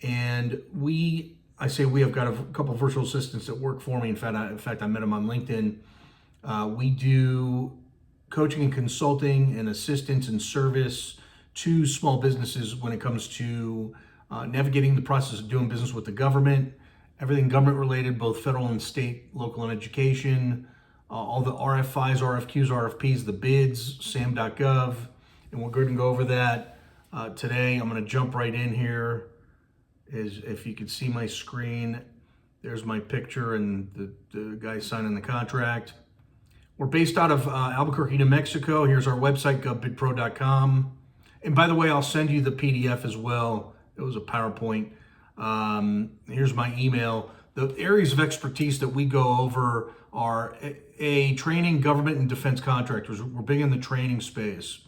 And I say we have got a couple of virtual assistants that work for me. In fact, I met them on LinkedIn. We do coaching and consulting and assistance and service to small businesses when it comes to navigating the process of doing business with the government, everything government related, both federal and state, local and education, all the RFIs, RFQs, RFPs, the bids, sam.gov, and we're going to go over that today. I'm going to jump right in here. If you could see my screen, there's my picture and the guy signing the contract. We're based out of Albuquerque, New Mexico. Here's our website, Govbidpro.com. And by the way, I'll send you the PDF as well. It was a PowerPoint. Here's my email. The areas of expertise that we go over are training, government, and defense contractors. We're big in the training space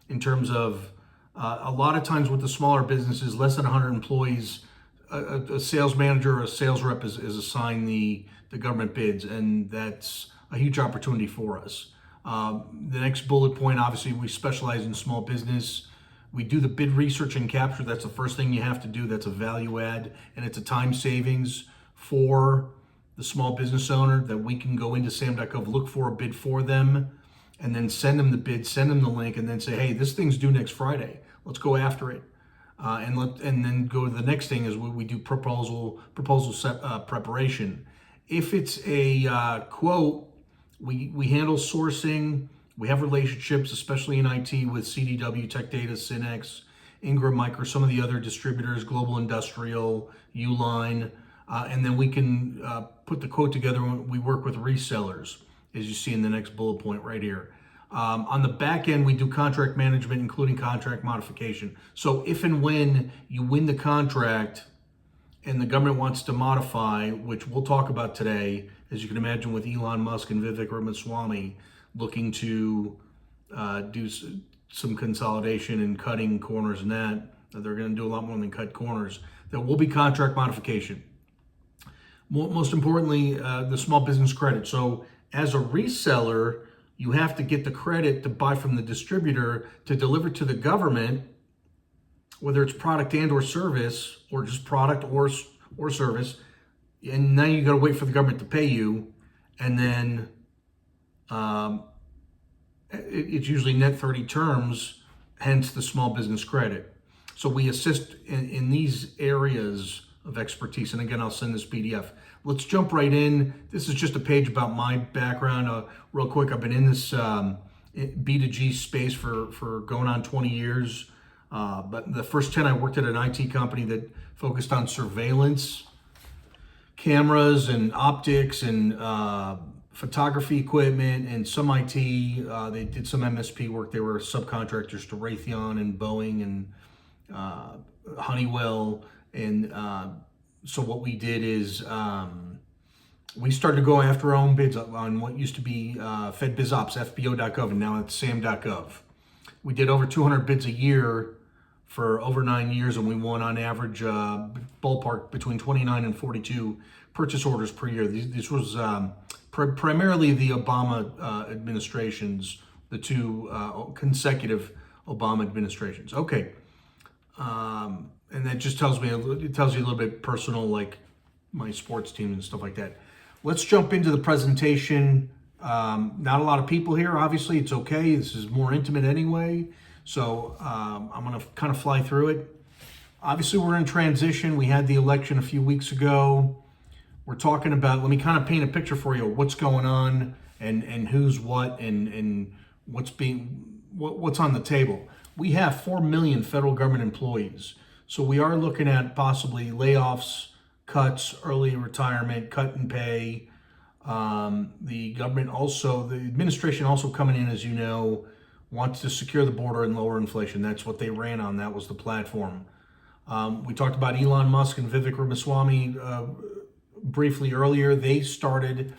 in terms of a lot of times with the smaller businesses, less than 100 employees, a sales manager or a sales rep is assigned the government bids, and that's a huge opportunity for us. The next bullet point, obviously, we specialize in small business. We do the bid research and capture. That's the first thing you have to do. That's a value add, and it's a time savings for the small business owner that we can go into sam.gov, look for a bid for them, and then send them the bid, send them the link, and then say, hey, this thing's due next Friday. Let's go after it. And then go to the next thing is we do proposal preparation. If it's a quote, we handle sourcing. We have relationships, especially in IT, with CDW, Tech Data, Synex, Ingram Micro, some of the other distributors, Global Industrial, Uline, and then we can put the quote together when we work with resellers, as you see in the next bullet point right here. On the back end, we do contract management, including contract modification. So if and when you win the contract and the government wants to modify, which we'll talk about today, as you can imagine with Elon Musk and Vivek Ramaswamy looking to do some consolidation and cutting corners and that, they're going to do a lot more than cut corners. There will be contract modification. Most importantly, the small business credit. So as a reseller, you have to get the credit to buy from the distributor to deliver to the government, whether it's product and or service, or just product or service. And now you got to wait for the government to pay you, and then it's usually net 30 terms, hence the small business credit. So we assist in these areas of expertise. And again, I'll send this PDF. Let's jump right in. This is just a page about my background. Real quick, I've been in this B2G space for going on 20 years. But the first 10, I worked at an IT company that focused on surveillance, cameras and optics and photography equipment and some IT. They did some MSP work. They were subcontractors to Raytheon and Boeing and Honeywell. And so what we did is we started to go after our own bids on what used to be FedBizOps, FBO.gov, and now it's SAM.gov. We did over 200 bids a year for over 9 years, and we won on average ballpark between 29 and 42 purchase orders per year. This was primarily the Obama administrations, the two consecutive Obama administrations. Okay. And that just tells you a little bit personal, like my sports team and stuff like that. Let's jump into the presentation. Not a lot of people here, obviously. It's okay. This is more intimate anyway. So I'm going to kind of fly through it. Obviously, we're in transition. We had the election a few weeks ago. We're talking about, let me kind of paint a picture for you, what's going on and who's what and what's on the table. We have 4 million federal government employees. So we are looking at possibly layoffs, cuts, early retirement, cut in pay. The administration also coming in, as you know, wants to secure the border and lower inflation. That's what they ran on. That was the platform. We talked about Elon Musk and Vivek Ramaswamy briefly earlier. They started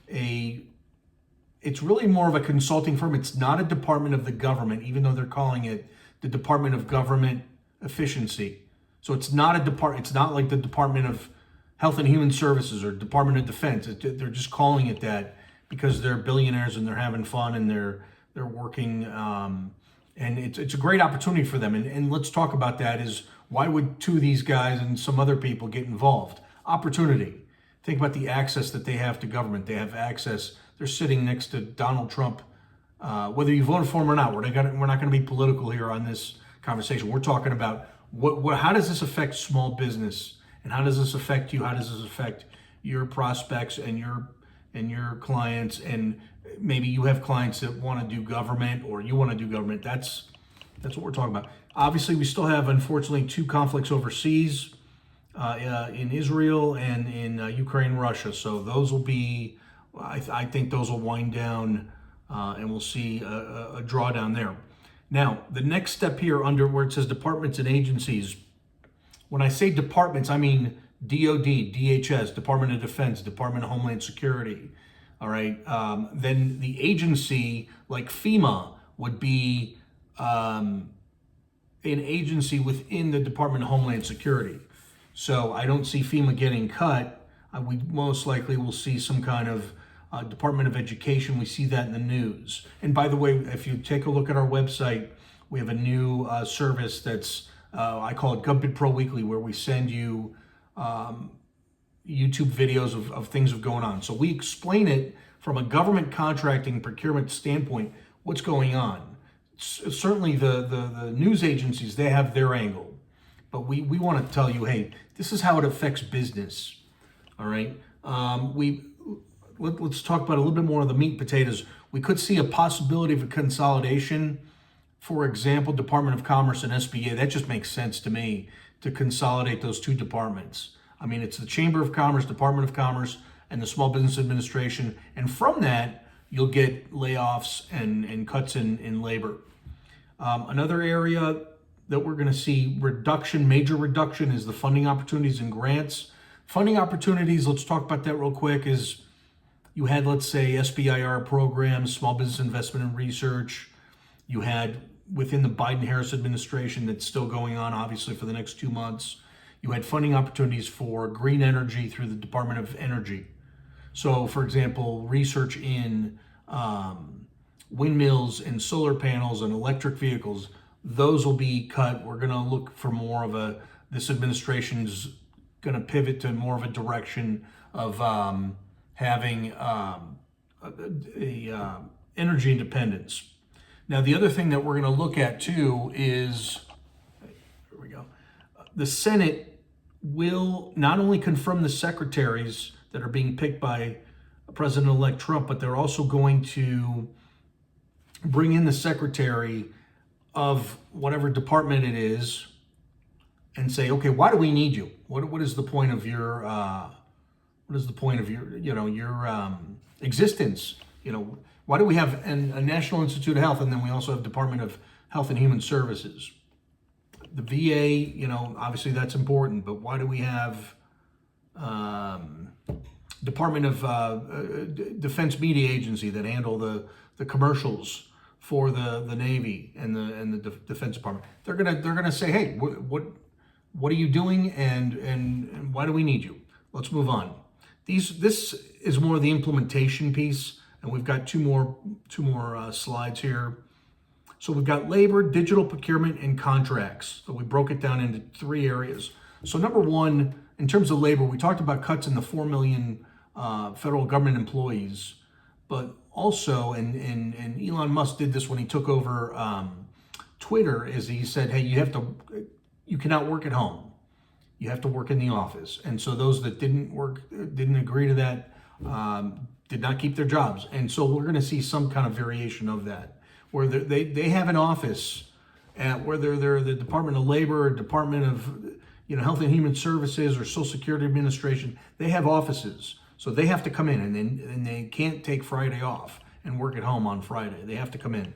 it's really more of a consulting firm. It's not a department of the government, even though they're calling it the Department of Government Efficiency. So it's not it's not like the Department of Health and Human Services or Department of Defense. They're just calling it that because they're billionaires and they're having fun and they're working, and it's a great opportunity for them. And let's talk about that. Is Why would two of these guys and some other people get involved? Opportunity. Think about the access that they have to government. They have access. They're sitting next to Donald Trump. Whether you voted for him or not, we're not going to be political here on this conversation. We're talking about how does this affect small business, and how does this affect you? How does this affect your prospects and your clients? And maybe you have clients that want to do government, or you want to do government. That's what we're talking about. Obviously, we still have, unfortunately, 2 conflicts overseas, in Israel and in Ukraine, Russia. So those will be, I think those will wind down, and we'll see a drawdown there. Now, the next step here under where it says departments and agencies, when I say departments, I mean DOD, DHS, Department of Defense, Department of Homeland Security. All right. Then the agency like FEMA would be an agency within the Department of Homeland Security. So I don't see FEMA getting cut. We most likely will see some kind of Department of Education. We see that in the news. And by the way, if you take a look at our website, we have a new service that's, I call it Govbidpro Weekly, where we send you YouTube videos of things that are going on. So we explain it from a government contracting procurement standpoint, what's going on. Certainly the news agencies, they have their angle. But we want to tell you, hey, this is how it affects business. All right. Let's talk about a little bit more of the meat and potatoes. We could see a possibility of a consolidation. For example, Department of Commerce and SBA. That just makes sense to me to consolidate those 2 departments. I mean, it's the Chamber of Commerce, Department of Commerce, and the Small Business Administration. And from that, you'll get layoffs and cuts in labor. Another area that we're going to see major reduction, is the funding opportunities and grants. Funding opportunities, let's talk about that real quick, is you had, let's say, SBIR programs, Small Business Investment and Research. You had within the Biden-Harris administration that's still going on, obviously, for the next 2 months. You had funding opportunities for green energy through the Department of Energy. So, for example, research in windmills and solar panels and electric vehicles, those will be cut. We're going to look for more of this administration's going to pivot to more of a direction of having energy independence. Now, the other thing that we're going to look at too is, here we go, the Senate will not only confirm the secretaries that are being picked by President-elect Trump, but they're also going to bring in the secretary of whatever department it is and say, okay, why do we need you? What is the point of your your existence? Why do we have a National Institute of Health, and then we also have Department of Health and Human Services? The VA, obviously that's important, but why do we have Department of Defense Media Agency that handle the commercials for the Navy and the Defense Department? They're gonna say, hey, what are you doing, and why do we need you? Let's move on. This is more of the implementation piece, and we've got two more slides here. So we've got labor, digital procurement, and contracts. So we broke it down into 3 areas. So number 1, in terms of labor, we talked about cuts in the 4 million federal government employees, but also, and Elon Musk did this when he took over Twitter, is he said, hey, you cannot work at home. You have to work in the office. And so those that didn't agree to that, did not keep their jobs. And so we're going to see some kind of variation of that, where they have an office at whether they're the Department of Labor or Department of Health and Human Services or Social Security Administration. They have offices. So they have to come in, and they can't take Friday off and work at home on Friday. They have to come in.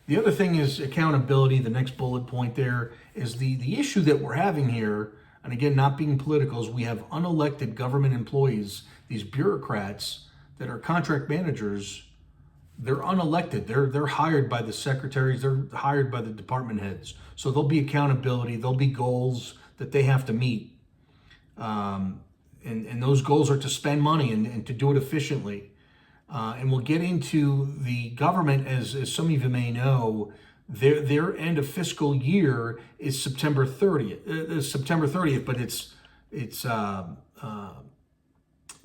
The other thing is accountability. The next bullet point there is the issue that we're having here, and again, not being political, is we have unelected government employees, these bureaucrats that are contract managers. They're unelected. They're hired by the secretaries. They're hired by the department heads. So there'll be accountability. There'll be goals that they have to meet. And those goals are to spend money and to do it efficiently. And we'll get into the government, as some of you may know, Their end of fiscal year is September 30th, but it's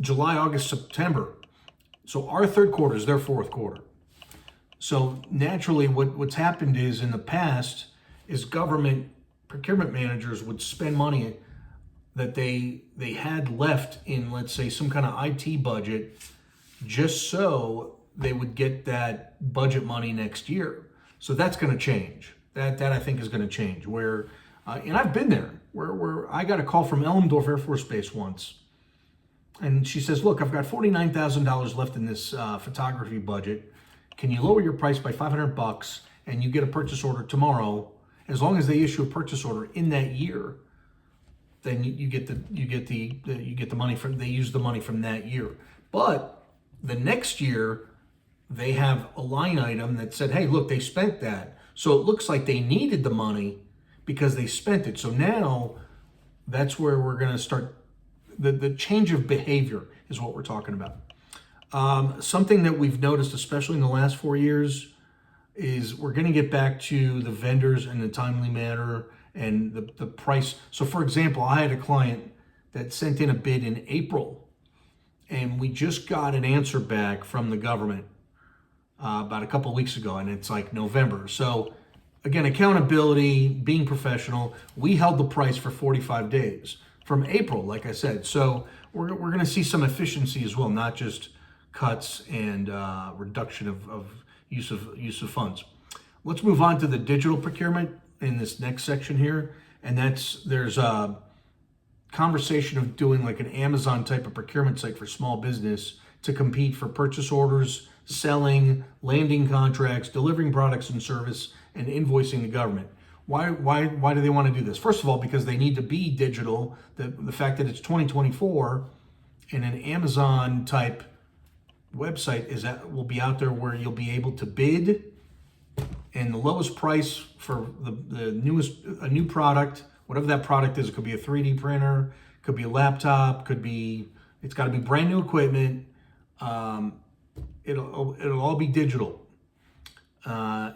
July, August, September. So our third quarter is their fourth quarter. So naturally, what's happened is in the past is government procurement managers would spend money that they had left in, let's say, some kind of IT budget, just so they would get that budget money next year. So that's going to change. That I think is going to change. Where, and I've been there. Where I got a call from Elmendorf Air Force Base once, and she says, "Look, I've got $49,000 left in this photography budget. Can you lower your price by $500 and you get a purchase order tomorrow? As long as they issue a purchase order in that year, then you get the money from, they use the money from that year. But the next year they have a line item that said, hey, look, they spent that. So it looks like they needed the money because they spent it. So now that's where we're going to start. The change of behavior is what we're talking about. Something that we've noticed, especially in the last 4 years, is we're going to get back to the vendors in a timely manner and the price. So for example, I had a client that sent in a bid in April, and we just got an answer back from the government about a couple of weeks ago, and it's like November. So again, accountability, being professional. We held the price for 45 days from April, like I said. So we're going to see some efficiency as well, not just cuts and reduction of use of funds. Let's move on to the digital procurement in this next section here, and there's a conversation of doing like an Amazon type of procurement site for small business to compete for purchase orders, selling, landing contracts, delivering products and service, and invoicing the government. Why do they want to do this? First of all, because they need to be digital. The fact that it's 2024 and an Amazon type website will be out there where you'll be able to bid, and the lowest price for a new product, whatever that product is. It could be a 3D printer, could be a laptop, it's got to be brand new equipment. It'll all be digital, so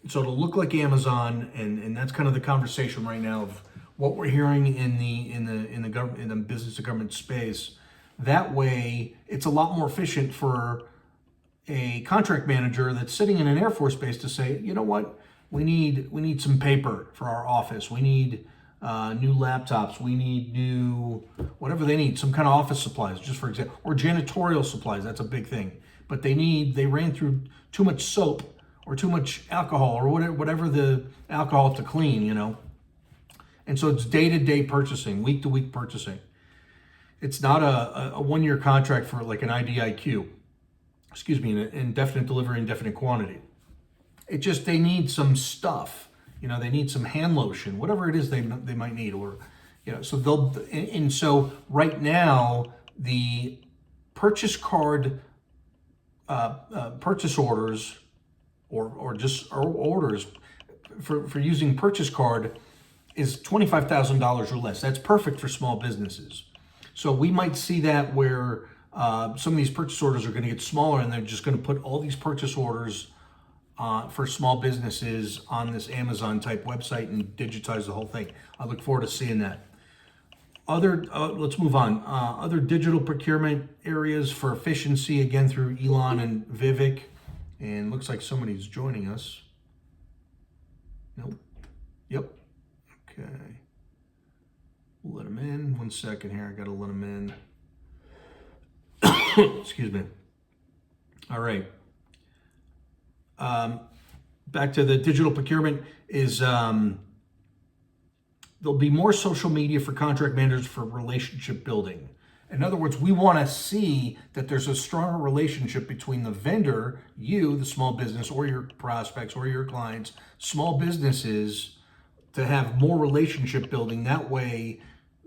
it'll look like Amazon, and that's kind of the conversation right now of what we're hearing in the government, in the business to government space. That way, it's a lot more efficient for a contract manager that's sitting in an Air Force base to say, you know what, we need some paper for our office. We need new laptops. We need new whatever they need, some kind of office supplies, just for example, or janitorial supplies. That's a big thing. But they ran through too much soap or too much alcohol or whatever the alcohol to clean, And so it's day-to-day purchasing, week-to-week purchasing. It's not a one-year contract for like an IDIQ, an indefinite delivery, indefinite quantity. It just, they need some stuff, they need some hand lotion, whatever it is they might need, or, so so right now, the purchase card, purchase orders, or orders for using purchase card is $25,000 or less. That's perfect for small businesses. So we might see that where some of these purchase orders are going to get smaller, and they're just going to put all these purchase orders for small businesses on this Amazon type website and digitize the whole thing. I look forward to seeing that. Let's move on. Other digital procurement areas for efficiency, again through Elon and Vivek. And looks like somebody's joining us. Nope. Yep. Okay. We'll let him in. 1 second here. I got to let him in. Excuse me. All right. Back to the digital procurement is there'll be more social media for contract managers for relationship building. In other words, we want to see that there's a stronger relationship between the vendor, you, the small business, or your prospects, or your clients, small businesses, to have more relationship building. That way,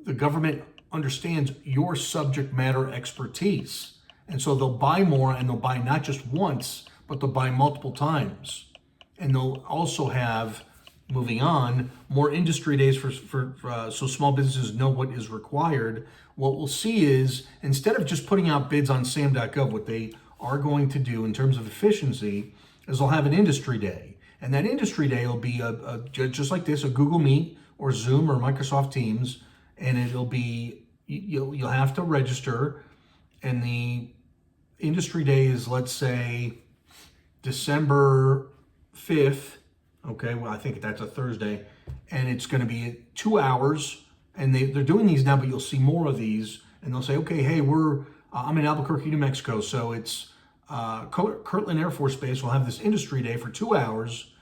the government understands your subject matter expertise. And so they'll buy more, and they'll buy not just once, but they'll buy multiple times. And they'll also have, moving on, more industry days so small businesses know what is required. What we'll see is, instead of just putting out bids on sam.gov, what they are going to do in terms of efficiency is they'll have an industry day. And that industry day will be just like this, a Google Meet or Zoom or Microsoft Teams, and it'll be, you'll have to register, and the industry day is, let's say, December 5th. Okay, well, I think that's a Thursday, and it's going to be 2 hours, and they're doing these now, but you'll see more of these, and they'll say, okay, hey, I'm in Albuquerque, New Mexico, so it's Kirtland Air Force Base will have this industry day for 2 hours.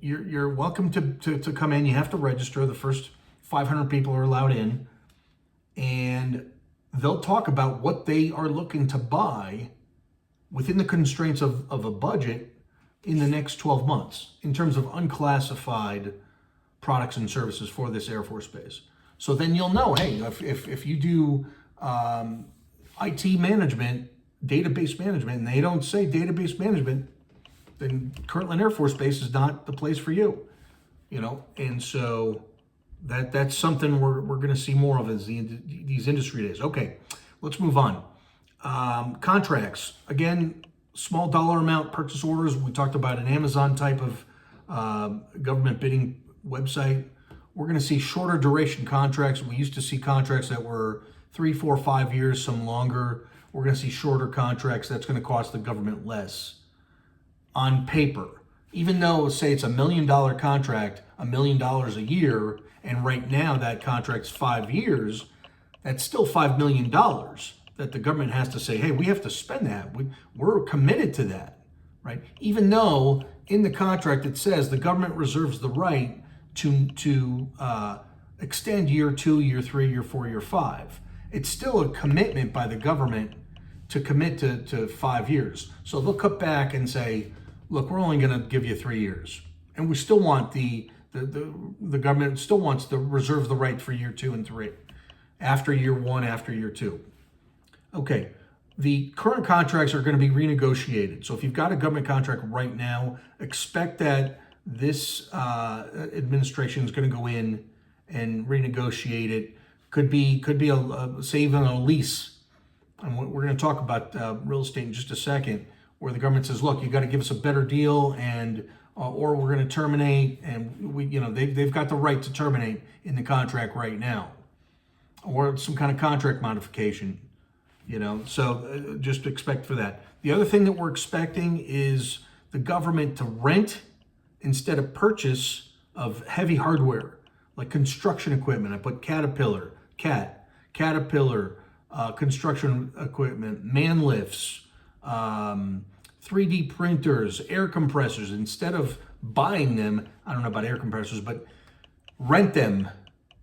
You're welcome to come in. You have to register. The first 500 people are allowed in, and they'll talk about what they are looking to buy within the constraints of a budget in the next 12 months in terms of unclassified products and services for this Air Force Base. So then you'll know, hey, if you do IT management, database management, and they don't say database management, then Kirtland Air Force Base is not the place for you, And so that's something we're going to see more of as these industry days. Okay, let's move on. Contracts, again, small dollar amount purchase orders. We talked about an Amazon type of government bidding website. We're going to see shorter duration contracts. We used to see contracts that were 3, 4, 5 years, some longer. We're going to see shorter contracts. That's going to cost the government less on paper. Even though, say, it's $1 million contract, $1 million a year, and right now that contract's 5 years, that's still $5 million that the government has to say, hey, we have to spend that. We're committed to that, right? Even though in the contract it says the government reserves the right to extend year 2, year 3, year 4, year 5. It's still a commitment by the government to commit to 5 years. So they'll cut back and say, look, we're only going to give you 3 years. And we still want the government still wants to reserve the right for year 2 and 3, after year 1, after year 2. Okay, the current contracts are going to be renegotiated. So if you've got a government contract right now, expect that this administration is going to go in and renegotiate it. Could be say even a lease. And we're going to talk about real estate in just a second, where the government says, look, you got to give us a better deal, and or we're going to terminate, and they've got the right to terminate in the contract right now, or some kind of contract modification. So just expect for that. The other thing that we're expecting is the government to rent instead of purchase of heavy hardware, like construction equipment. I put Caterpillar, construction equipment, man lifts, 3D printers, air compressors. Instead of buying them, I don't know about air compressors, but rent them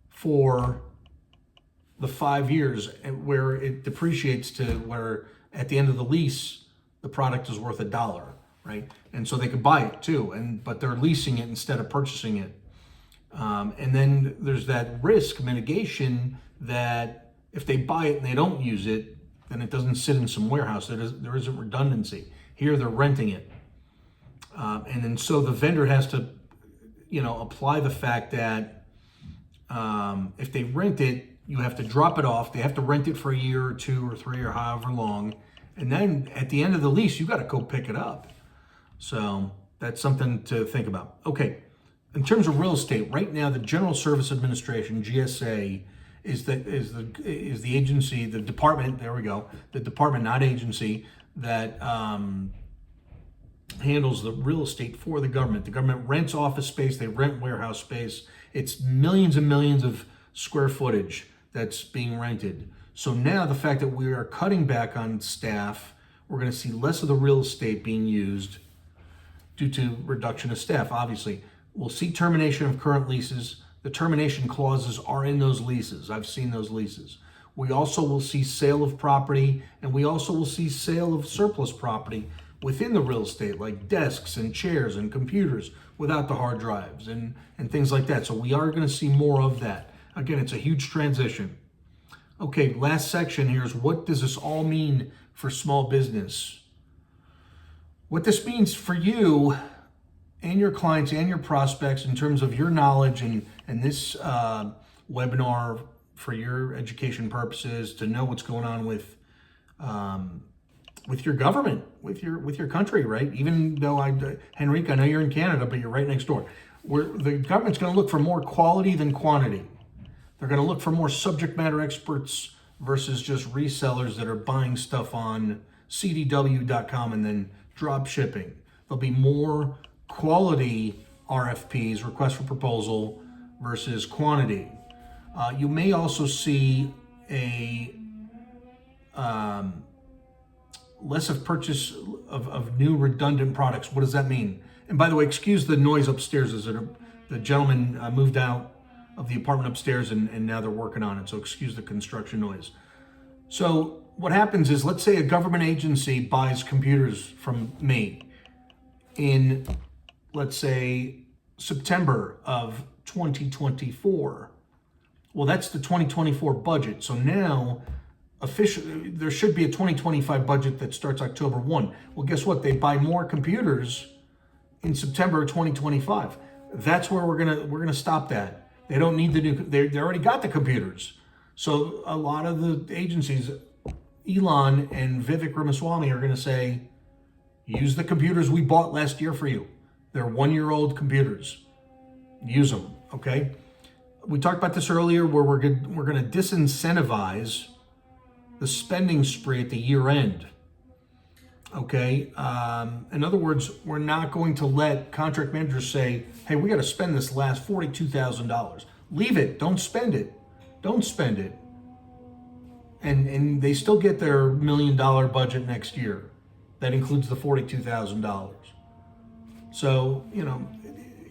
for the 5 years, where it depreciates to where at the end of the lease, the product is worth $1, right? And so they could buy it too, but they're leasing it instead of purchasing it. And then there's that risk mitigation that if they buy it and they don't use it, then it doesn't sit in some warehouse. There isn't redundancy. Here they're renting it. And then so the vendor has to, apply the fact that if they rent it, you have to drop it off. They have to rent it for a year or 2 or 3 or however long. And then at the end of the lease, you got to go pick it up. So that's something to think about. Okay. In terms of real estate, right now, the General Service Administration, GSA, is the agency, the department, there we go, the department, not agency, that handles the real estate for the government. The government rents office space, they rent warehouse space. It's millions and millions of square footage that's being rented. So now the fact that we are cutting back on staff, we're going to see less of the real estate being used due to reduction of staff, obviously. We'll see termination of current leases. The termination clauses are in those leases. I've seen those leases. We also will see sale of property, and we also will see sale of surplus property within the real estate, like desks and chairs and computers without the hard drives and things like that. So we are going to see more of that. Again, it's a huge transition. Okay, last section here is, what does this all mean for small business? What this means for you and your clients and your prospects in terms of your knowledge and this webinar for your education purposes, to know what's going on with with your government, with your country, right? Even though Henrique, I know you're in Canada, but you're right next door. Where the government's going to look for more quality than quantity. They're going to look for more subject matter experts versus just resellers that are buying stuff on CDW.com and then drop shipping. There'll be more quality RFPs, request for proposal, versus quantity. You may also see a less of purchase of new redundant products. What does that mean? And by the way, excuse the noise upstairs. As the gentleman moved out of the apartment upstairs and now they're working on it. So excuse the construction noise. So what happens is, let's say a government agency buys computers from me in, let's say, September of 2024. Well, that's the 2024 budget. So now officially there should be a 2025 budget that starts October 1. Well, guess what? They buy more computers in September of 2025. That's where we're gonna stop that. They don't need the new. They already got the computers. So a lot of the agencies, Elon and Vivek Ramaswamy, are going to say, use the computers we bought last year for you. They're 1-year-old computers. Use them, okay? We talked about this earlier, where we're going to disincentivize the spending spree at the year end. Okay? In other words, we're not going to let contract managers say, hey, we got to spend this last $42,000. Leave it. Don't spend it. Don't spend it. And they still get their $1 million budget next year. That includes the $42,000. So, you know,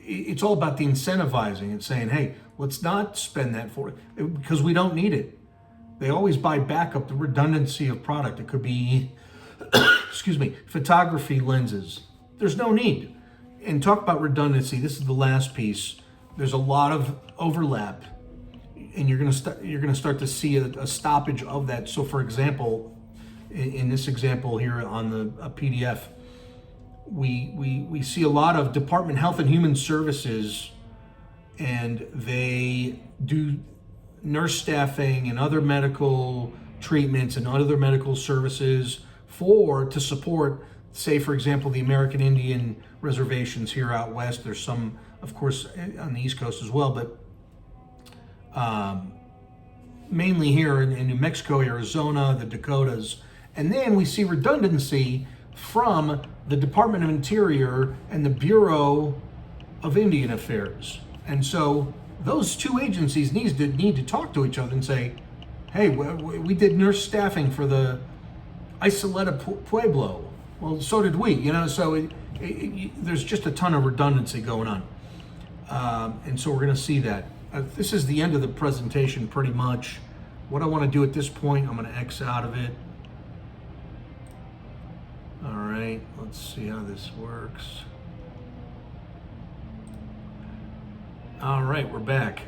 it's all about the incentivizing and saying, hey, let's not spend that for it because we don't need it. They always buy backup, the redundancy of product. It could be, excuse me, photography lenses. There's no need. And talk about redundancy. This is the last piece. There's a lot of overlap, and you're going to start to see a stoppage of that. So, for example, in this example here on the PDF, we see a lot of Department of Health and Human Services, and they do nurse staffing and other medical treatments and other medical services to support, say, for example, the American Indian reservations here out west. There's some, of course, on the East Coast as well, but mainly here in New Mexico, Arizona, the Dakotas. And then we see redundancy from the Department of Interior and the Bureau of Indian Affairs. And so those two agencies need to talk to each other and say, hey, we did nurse staffing for the Isoleta Pueblo. Well, so did we, you know, so there's just a ton of redundancy going on. And so we're going to see that. This is the end of the presentation pretty much. What I want to do at this point, I'm going to X out of it. All right, let's see how this works. All right, we're back.